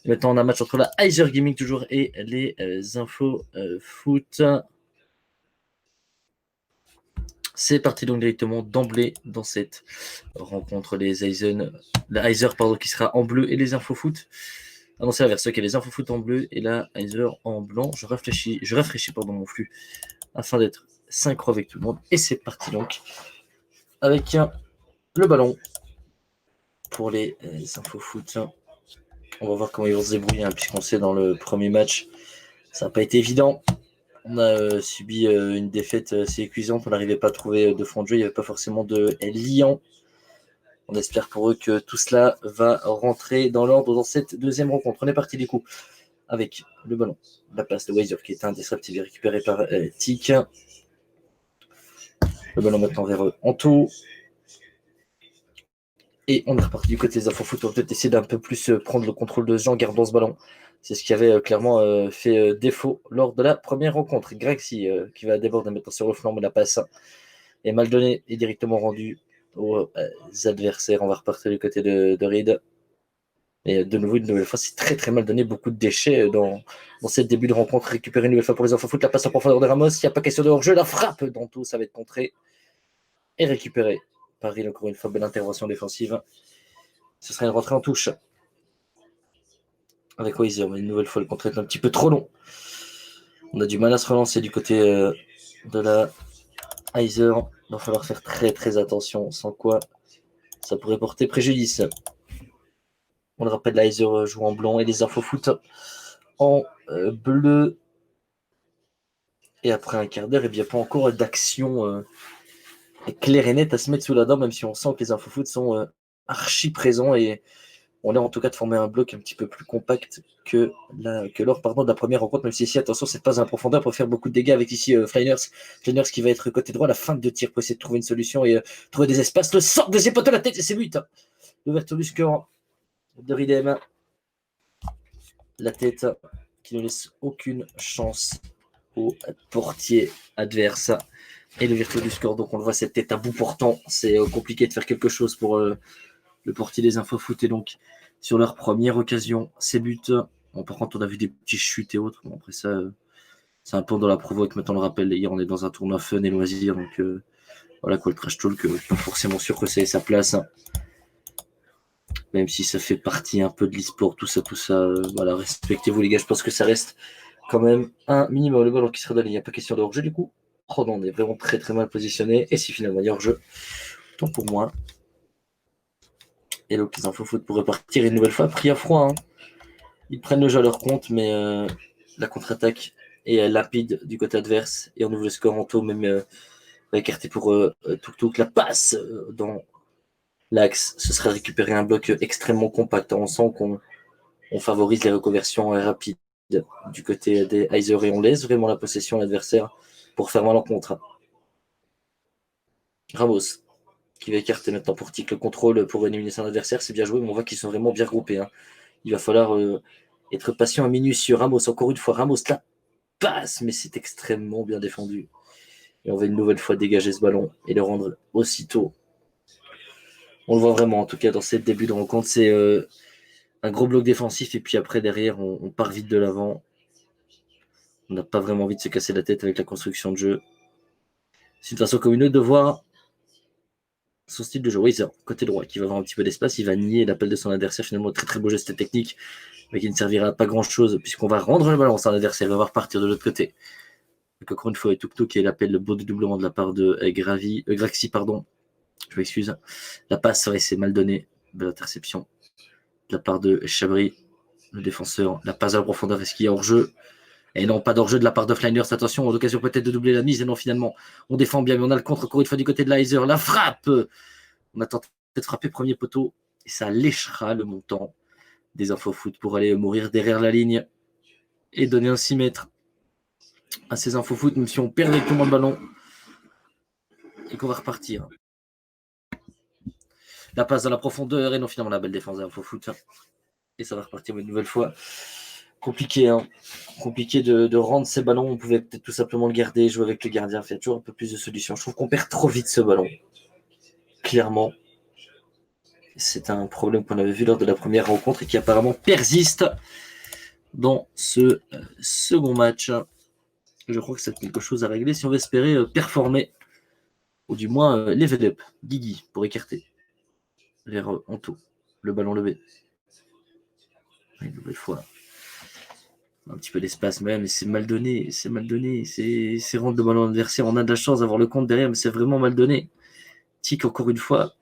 Maintenant, on a un match entre la Heiser Gaming toujours et les Info Foot. C'est parti donc directement d'emblée dans cette rencontre. La Heiser qui sera en bleu et les Info Foot. Ah non, c'est l'inverse, ok, les Info Foot en bleu et la Heiser en blanc. Je rafraîchis mon flux afin d'être synchro avec tout le monde. Et c'est parti donc avec le ballon pour les Info Foot. On va voir comment ils vont se débrouiller, puisqu'on sait dans le premier match, ça n'a pas été évident. On a subi une défaite assez écuisante. On n'arrivait pas à trouver de fond de jeu. Il n'y avait pas forcément de liant. On espère pour eux que tout cela va rentrer dans l'ordre dans cette deuxième rencontre. On est parti du coup avec le ballon. La passe de Weiser qui est indisruptible récupéré par Tic. Le ballon maintenant vers Anto. Et on est reparti du côté des Infofoot. On va peut-être essayer d'un peu plus prendre le contrôle de ce jeu en gardant ce ballon. C'est ce qui avait clairement fait défaut lors de la première rencontre. Grexy qui va déborder maintenant sur le flanc, mais la passe est mal donnée et directement rendue aux adversaires. On va repartir du côté de Reed. Et de nouveau, une nouvelle fois, c'est très très mal donné. Beaucoup de déchets dans cette début de rencontre. Récupérer une nouvelle fois pour les Infofoot. La passe en profondeur de Ramos. Il n'y a pas question de hors-jeu. La frappe dans tout, ça va être contré et récupéré par Reed. Encore une fois, belle intervention défensive. Ce sera une rentrée en touche. Avec Weiser, mais une nouvelle fois, le contre est un petit peu trop long. On a du mal à se relancer du côté de la Heiser. Il va falloir faire très très attention, sans quoi ça pourrait porter préjudice. On le rappelle, la Heiser joue en blanc et les Infofoot en bleu. Et après un quart d'heure, il n'y a pas encore d'action claire et nette à se mettre sous la dent, même si on sent que les Infofoot sont archi présents et on est en tout cas de former un bloc un petit peu plus compact que lors de la première rencontre, même si ici, attention, c'est pas un profondeur pour faire beaucoup de dégâts avec ici Fliners qui va être côté droit, la fin de tir pour essayer de trouver une solution et trouver des espaces. Le sort, deuxième poteau, la tête et c'est but. L'ouverture du score de Ridem. La tête qui ne laisse aucune chance au portier adverse. Et l'ouverture du score, donc on le voit, cette tête à bout portant. C'est compliqué de faire quelque chose pour le portier des Infofoot et donc sur leur première occasion, c'est but. Bon, par contre, on a vu des petits chutes et autres. Bon, après ça, c'est un peu dans la provoque. Maintenant, on le rappelle, hier, on est dans un tournoi fun et loisir. Donc, voilà quoi, le trash talk, pas forcément sûr que c'est sa place. Même si ça fait partie un peu de l'e-sport, tout ça. Voilà, respectez-vous, les gars. Je pense que ça reste quand même un minimum. Le ballon qui sera donné, il n'y a pas question de hors-jeu du coup. Oh non, on est vraiment très très mal positionné. Et si finalement il y a hors-jeu, tant pour moi. Et donc les Infofoot pourraient partir une nouvelle fois pris à froid. Ils prennent le jeu à leur compte, mais la contre-attaque est limpide du côté adverse. Et on ouvre le score en taux, même écarté pour Tuk-Tuk. La passe dans l'axe, ce sera récupérer un bloc extrêmement compact. On sent qu'on favorise les reconversions rapides du côté des Heiser et on laisse vraiment la possession à l'adversaire pour faire mal en contre. Ramos qui va écarter maintenant pour Tic le contrôle pour éliminer son adversaire. C'est bien joué, mais on voit qu'ils sont vraiment bien regroupés. Il va falloir être patient et minutieux. Ramos, encore une fois, Ramos la passe, mais c'est extrêmement bien défendu. Et on va une nouvelle fois dégager ce ballon et le rendre aussitôt. On le voit vraiment, en tout cas, dans ce début de rencontre, c'est un gros bloc défensif et puis après, derrière, on part vite de l'avant. On n'a pas vraiment envie de se casser la tête avec la construction de jeu. C'est une façon comme une autre de voir son style de jeu. Weiser, côté droit, qui va avoir un petit peu d'espace, il va nier l'appel de son adversaire. Finalement, très très beau geste technique, mais qui ne servira à pas grand chose, puisqu'on va rendre le ballon à son adversaire, il va repartir de l'autre côté. Donc, encore une fois, et Tuk qui appelle le beau dédoublement de la part de Graxi, pardon. Je m'excuse. La passe, ouais, c'est mal donné. Belle interception de la part de Chabri, le défenseur. La passe à la profondeur, est-ce qu'il y a hors-jeu? Et non, pas d'hors-jeu de la part de Fliners. Attention, l'occasion peut-être de doubler la mise. Et non, finalement, on défend bien, mais on a le contre encore une fois du côté de l'Heiser. La frappe. On a tenté de frapper premier poteau et ça léchera le montant des Infofoot pour aller mourir derrière la ligne et donner un 6 mètres à ces Infofoot, même si on perd directement le ballon et qu'on va repartir. La passe dans la profondeur et non, finalement, la belle défense des Infofoot. Et ça va repartir une nouvelle fois. Compliqué, compliqué de rendre ces ballons. On pouvait peut-être tout simplement le garder, jouer avec le gardien, faire toujours un peu plus de solutions. Je trouve qu'on perd trop vite ce ballon. Clairement. C'est un problème qu'on avait vu lors de la première rencontre et qui apparemment persiste dans ce second match. Je crois que c'est quelque chose à régler si on veut espérer performer, ou du moins level up. Guigui pour écarter vers Anto. Le ballon levé. Une nouvelle fois. Un petit peu d'espace même, mais c'est mal donné. C'est mal donné. C'est rendre le ballon adversaire. On a de la chance d'avoir le compte derrière, mais c'est vraiment mal donné. Tic, encore une fois.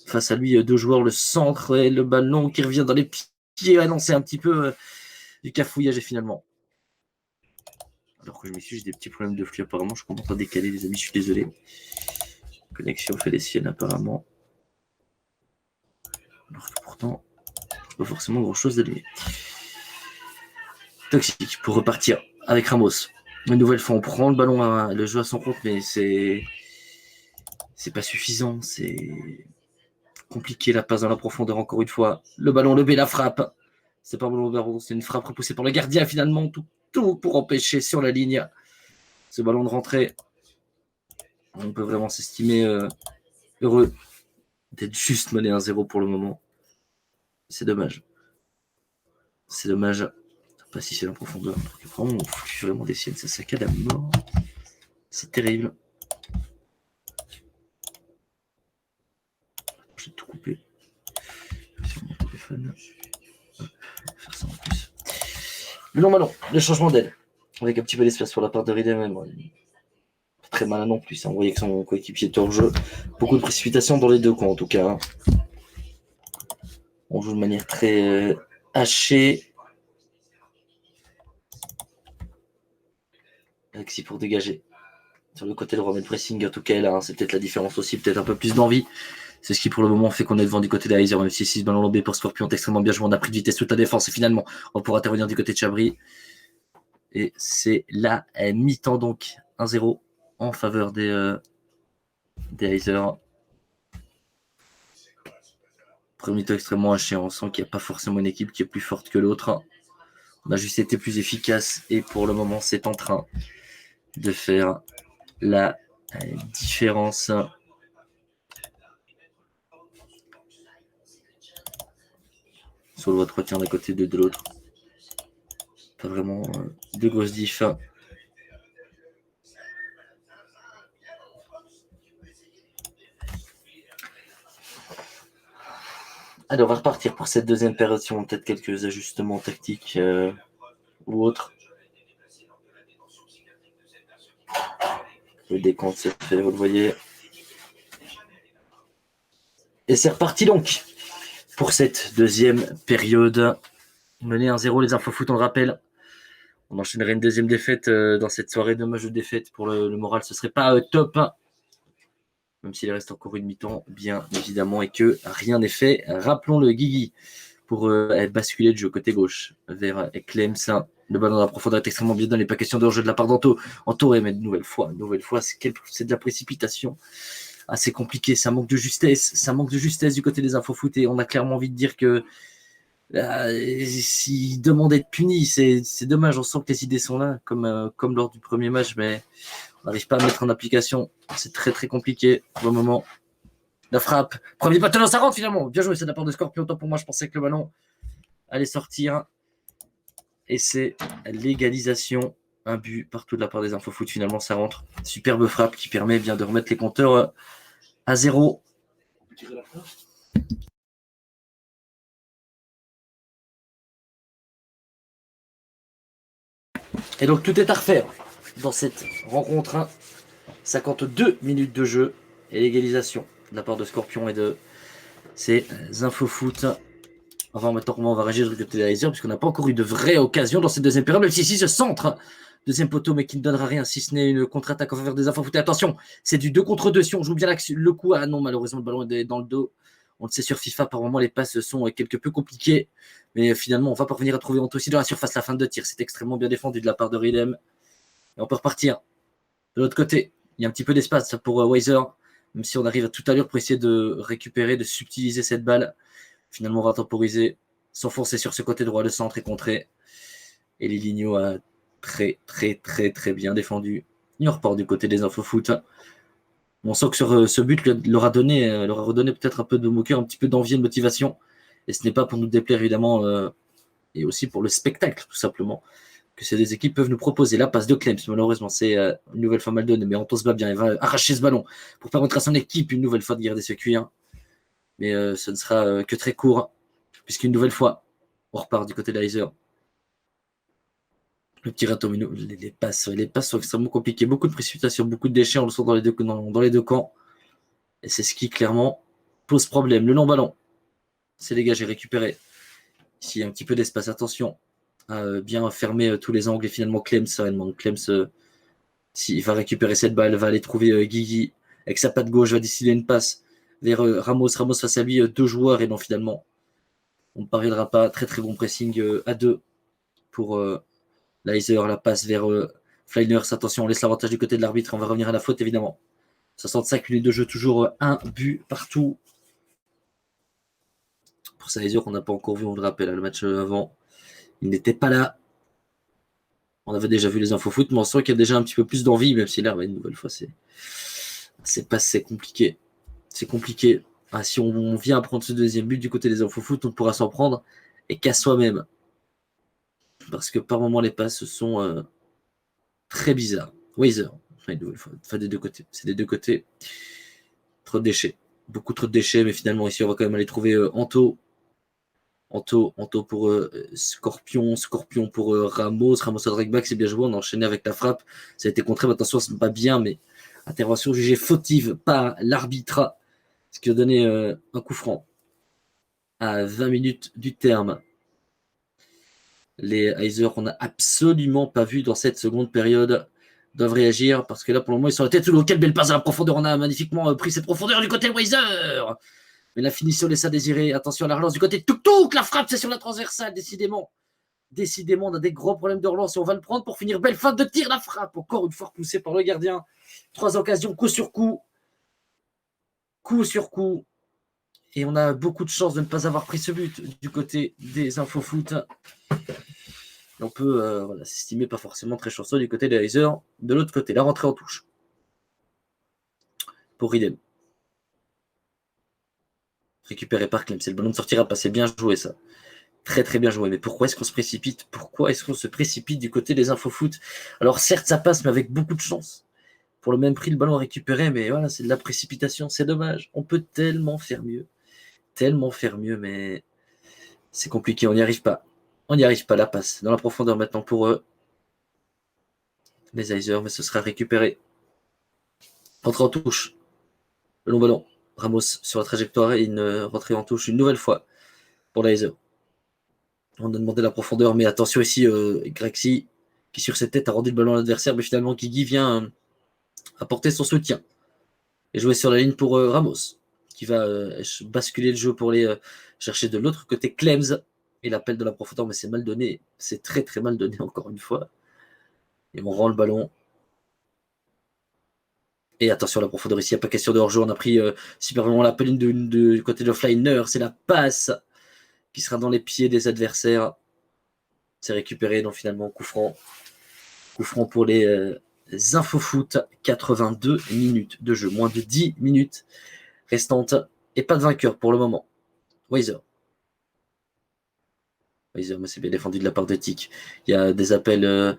Face à lui, deux joueurs, le centre et le ballon qui revient dans les pieds. Ah non, c'est un petit peu du cafouillage et finalement. Alors que je m'excuse, j'ai des petits problèmes de flux apparemment. Je commence à décaler, les amis, je suis désolé. Connexion fait les siennes apparemment. Alors que pourtant, pas forcément grand chose d'allumer. Toxique pour repartir avec Ramos. Une nouvelle fois, on prend le ballon, le jeu à son compte, mais c'est pas suffisant. C'est compliqué la passe dans la profondeur encore une fois. Le ballon levé, la frappe. C'est pas bon ballon, c'est une frappe repoussée par le gardien finalement. Tout pour empêcher sur la ligne ce ballon de rentrée. On peut vraiment s'estimer heureux d'être juste mené 1-0 pour le moment. C'est dommage. C'est dommage. Pas si c'est en profondeur. Vraiment, on fout vraiment des siennes. Ça saccade à mort. C'est terrible. J'ai tout coupé sur mon téléphone. Hop, faire ça en plus. Le long ballon, le changement d'aile. Avec un petit peu d'espace sur la part de Ridem. Pas très malin non plus. On voyait que son coéquipier était hors jeu. Beaucoup de précipitation dans les deux camps en tout cas. On joue de manière très hachée. Alexis pour dégager. Sur le côté droit, mais le pressing, en tout cas, là, c'est peut-être la différence aussi, peut-être un peu plus d'envie. C'est ce qui, pour le moment, fait qu'on est devant du côté d'Aizer, même si 6 ballons lobés pour Scorpion, extrêmement bien joué. On a pris de vitesse toute la défense et finalement, on pourra intervenir du côté de Chabri. Et c'est la mi-temps, donc 1-0 en faveur des Aizer. Premier mi-temps extrêmement haché. On sent qu'il n'y a pas forcément une équipe qui est plus forte que l'autre. On a juste été plus efficace et pour le moment, c'est en train de faire la différence. Sur le droit retient d'un côté, de l'autre. Pas vraiment de grosses diffs. Alors, on va repartir pour cette deuxième période. Si on a peut-être quelques ajustements tactiques ou autres. Le décompte se fait, vous le voyez. Et c'est reparti donc pour cette deuxième période. Mené 1-0, les infos foot, on le rappelle. On enchaînerait une deuxième défaite dans cette soirée. Dommage de défaite pour le moral, ce serait pas top. Même s'il reste encore une mi-temps, bien évidemment, et que rien n'est fait. Rappelons le Guigui pour basculer le jeu côté gauche vers Clems. Le ballon dans la profondeur est extrêmement bien donné. Pas question de hors-jeu de la part d'Anto. Anto, mais une nouvelle fois, c'est de la précipitation. Assez compliqué, ça manque de justesse. Ça manque de justesse du côté des infos foot et on a clairement envie de dire que s'il demande d'être puni, c'est dommage. On sent que les idées sont là, comme lors du premier match, mais on n'arrive pas à mettre en application. C'est très très compliqué pour le moment. La frappe. Premier bâton, ça rentre finalement. Bien joué, c'est de la part de Scorpion. Autant pour moi, je pensais que le ballon allait sortir. Et c'est l'égalisation. Un but partout de la part des infos foot. Finalement, ça rentre. Superbe frappe qui permet bien de remettre les compteurs à 0. Et donc, tout est à refaire dans cette rencontre. 52 minutes de jeu et l'égalisation de la part de Scorpion et de ces infos foot. Enfin, maintenant, comment on va réagir du côté de Aizer, puisqu'on n'a pas encore eu de vraie occasion dans cette deuxième période, même si ce centre, deuxième poteau, mais qui ne donnera rien, si ce n'est une contre-attaque en faveur des infos foot. Et attention, c'est du 2 contre 2, si on joue bien le coup. Ah non, malheureusement, le ballon est dans le dos. On le sait sur FIFA, par moment, les passes sont quelque peu compliquées, mais finalement, on va parvenir à trouver Anto aussi dans la surface la fin de tir. C'est extrêmement bien défendu de la part de Ridem. Et on peut repartir de l'autre côté. Il y a un petit peu d'espace pour Weiser, même si on arrive à toute allure pour essayer de récupérer, de subtiliser cette balle. Finalement, on va temporiser, s'enfoncer sur ce côté droit, le centre est contré. Et les Ligno a très bien défendu. Il repart du côté des infos foot. On sent que sur ce but leur a redonné peut-être un peu de moqueur, un petit peu d'envie et de motivation. Et ce n'est pas pour nous déplaire, évidemment, et aussi pour le spectacle, tout simplement, que ces deux équipes peuvent nous proposer. La passe de Clems, malheureusement, c'est une nouvelle fois mal donnée, mais Anto se bat bien. Il va arracher ce ballon pour permettre à son équipe une nouvelle fois de garder ce cuir. Mais ce ne sera que très court, puisqu'une nouvelle fois, on repart du côté de l'Iser. Le petit Ratomino, les passes sont extrêmement compliquées. Beaucoup de précipitations, beaucoup de déchets, on le sent dans les deux camps. Et c'est ce qui, clairement, pose problème. Le long ballon, c'est dégagé, récupéré. Ici, un petit peu d'espace. Attention à bien fermer tous les angles. Et finalement, Clems, sereinement. Clems, s'il va récupérer cette balle, va aller trouver Guigui. Avec sa patte gauche, va décider une passe vers Ramos. Ramos face à lui, deux joueurs. Et non, finalement, on ne parviendra pas. Très, très bon pressing à deux pour l'Iser. La passe vers Fliners. Attention, on laisse l'avantage du côté de l'arbitre. On va revenir à la faute, évidemment. 65 minutes de jeu, toujours un but partout. Pour Salazar, qu'on n'a pas encore vu, on le rappelle, le match avant, il n'était pas là. On avait déjà vu les infos foot, mais on sent qu'il y a déjà un petit peu plus d'envie, même si là, une nouvelle fois, c'est compliqué. C'est compliqué. Ah, si on vient prendre ce deuxième but du côté des infos foot, on pourra s'en prendre et qu'à soi-même. Parce que par moments, les passes sont très bizarres. Weiser, une nouvelle fois, enfin, des deux côtés. C'est des deux côtés. Trop de déchets. Beaucoup trop de déchets, mais finalement, ici, on va quand même aller trouver Anto. Anto pour Scorpion pour Ramos à dragback, c'est bien joué, on a enchaîné avec la frappe, ça a été contré, mais attention, ce n'est pas bien, mais intervention jugée fautive par l'arbitre, ce qui a donné un coup franc à 20 minutes du terme. Les Heiser, on n'a absolument pas vu dans cette seconde période, doivent réagir, parce que là, pour le moment, ils sont à la tête sous l'eau. Quelle belle passe à la profondeur, on a magnifiquement pris cette profondeur du côté de Weiser. Mais la finition laisse à désirer. Attention à la relance du côté de Tuk-Tuk. La frappe, c'est sur la transversale, décidément. Décidément, on a des gros problèmes de relance et on va le prendre pour finir. Belle fin de tir, la frappe. Encore une fois repoussée par le gardien. 3 occasions, coup sur coup. Coup sur coup. Et on a beaucoup de chance de ne pas avoir pris ce but du côté des infofoot. Et on peut s'estimer pas forcément très chanceux du côté des Heiser. De l'autre côté, la rentrée en touche. Pour Ridem. Récupéré par Clem. C'est le ballon de sortir à passer. Bien joué, ça. Très très bien joué, mais pourquoi est-ce qu'on se précipite? Pourquoi est-ce qu'on se précipite du côté des infofoot? Alors certes ça passe, mais avec beaucoup de chance. Pour le même prix, le ballon récupéré, mais voilà, c'est de la précipitation, c'est dommage. On peut tellement faire mieux, mais c'est compliqué, on n'y arrive pas. On n'y arrive pas, la passe dans la profondeur maintenant pour eux. Les Heiser, mais ce sera récupéré. Rentrée en touche. Le long ballon. Ramos sur la trajectoire et une rentrée en touche une nouvelle fois pour les Heiser. On a demandé la profondeur, mais attention ici, Grexy, qui sur cette tête a rendu le ballon à l'adversaire, mais finalement Guigui vient apporter son soutien. Et jouer sur la ligne pour Ramos, qui va basculer le jeu pour aller chercher de l'autre côté Clems. Et l'appel de la profondeur, mais c'est mal donné. C'est très très mal donné encore une fois. Et on rend le ballon. Et attention à la profondeur ici, il n'y a pas question de hors-jeu. On a pris super vraiment l'appel du côté de Flyner. C'est la passe qui sera dans les pieds des adversaires. C'est récupéré, donc finalement, coup franc. Coup franc pour les infofoot. 82 minutes de jeu. Moins de 10 minutes restantes. Et pas de vainqueur pour le moment. Weiser, mais c'est bien défendu de la part de Tic. Il y a des appels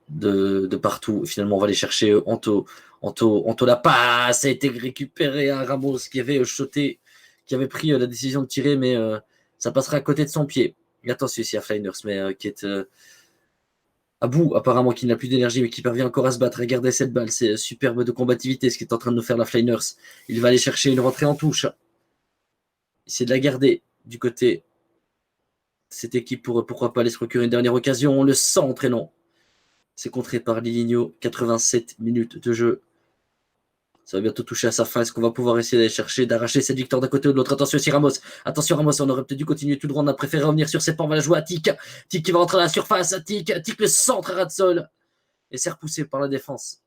de partout. Finalement, on va aller chercher Anto. Anto, la passe a été récupérée à Ramos qui avait shoté, qui avait pris la décision de tirer, mais ça passera à côté de son pied. Et attention ici à Fliners, mais qui est à bout, apparemment, qui n'a plus d'énergie, mais qui parvient encore à se battre. Regardez cette balle, c'est superbe de combativité, ce qui est en train de nous faire la Fliners. Il va aller chercher une rentrée en touche. Essayer de la garder du côté de cette équipe pour pourquoi pas aller se procurer une dernière occasion. Le centre, et non. C'est contré par Liligno. 87 minutes de jeu. Ça va bientôt toucher à sa fin. Est-ce qu'on va pouvoir essayer d'aller chercher, d'arracher cette victoire d'un côté ou de l'autre? Attention aussi Ramos. Attention Ramos, on aurait peut-être dû continuer tout droit. On a préféré revenir sur ses pas. On va la jouer à Tic. Tic qui va rentrer à la surface. Tic le centre à ras de sol. Et c'est repoussé par la défense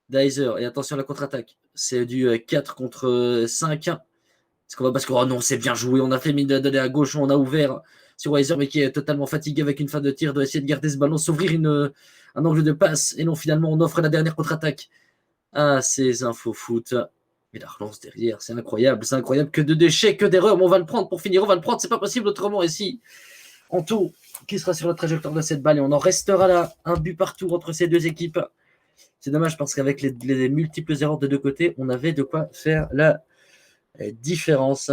d'Heiser. Et attention à la contre-attaque. C'est du 4 contre 5. Est-ce qu'on va basculer? Oh non, c'est bien joué. On a fait mine d'aller à gauche. On a ouvert sur Weiser, mais qui est totalement fatigué avec une fin de tir, doit essayer de garder ce ballon, s'ouvrir un angle de passe. Et non, finalement, on offre la dernière contre-attaque à ces infos foot. Mais la relance derrière, c'est incroyable, que de déchets, que d'erreurs, mais on va le prendre pour finir, on va le prendre, c'est pas possible autrement ici. Anto, qui sera sur la trajectoire de cette balle, et on en restera là, un but partout entre ces deux équipes. C'est dommage parce qu'avec les multiples erreurs de deux côtés, on avait de quoi faire la différence.